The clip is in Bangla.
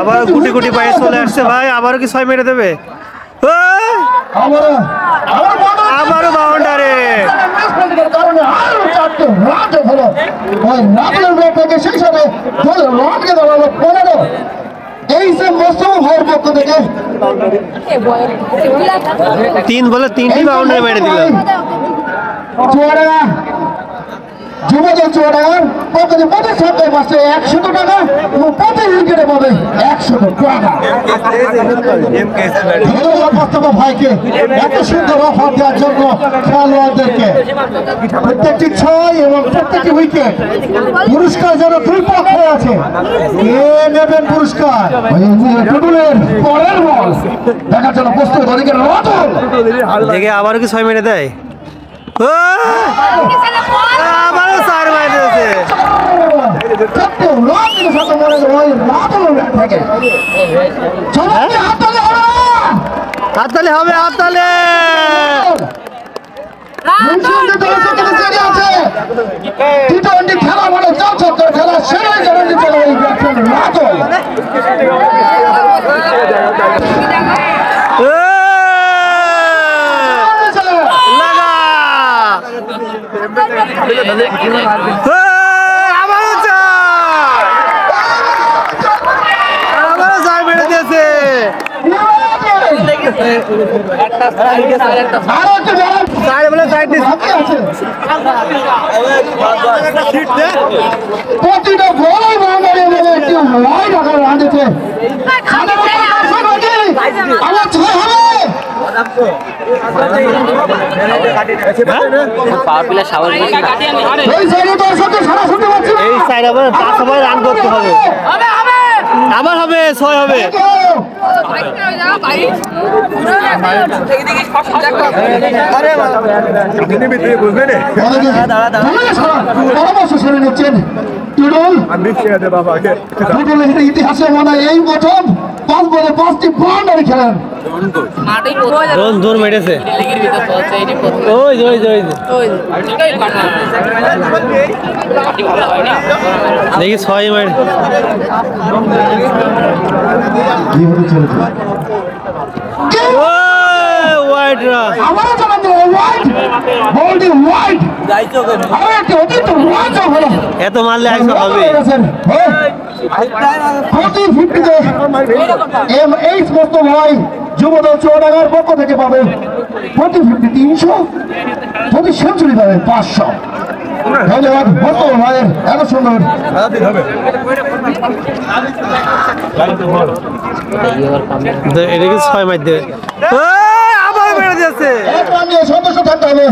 আবার গুটি গুটি পায়ে চলে আসছে ভাই, আবারও কি 6 মেরে দেবে? আবারও বাউন্ডারি। এই যে মৌসুম ভাইয়ের পক্ষ থেকে 3 বলে 3টি বাউন্ডারি মেরে দিল। যুবদল চুয়াডাঙ্গার পক্ষে প্রতি সপ্তাহে মাসে 100 টাকা এবং প্রতি উইকেটে পাবে 100 টাকা। ধন্যবাদ মোস্তফা ভাইকে এত সুন্দর অফার দেওয়ার জন্য খেলোয়াড়দেরকে। প্রত্যেকটি 6 এবং প্রত্যেকটি উইকেট পুরস্কার যেন 2 পক্ষে আছে। কে নেবেন পুরস্কার? টুটুলের পরের বল দেখার জন্য প্রস্তুত ওদিকে রতন দেখে আবারও কি 6 মেরে দেয়? আবারও 4 মেরে দিয়েছে। হাততালি হবে, হাততালি। খেলা মানে খেলা সেরাই প্রতিটা বড় বাউন্ডারি একটি ওয়াইড আকারে রান দিচ্ছে। আমার 6 হবে। এই সাইড আবার 5 ওভার রান করতে হবে। আবার হবে 6 হবে। পরামর্শ শুনে নিচ্ছেন ইতিহাসে মনে এই প্রথম 5 বলে 5টি বাউন্ডারি খেলেন। দূর মেরেছে। দেখি 6 মেরে এত মারলে 100 হবে। যুবদল চুয়াডাঙ্গার পক্ষ থেকে পাবে প্রতি 50 300, প্রতি সেঞ্চুরি পাবে 500। ধন্যবাদ মোস্তফা ভাইয়ের এত সুন্দর। এটা কি 6 মার দেবে? আবার মেরে দিয়েছে। সদস্য থাকতে হবে।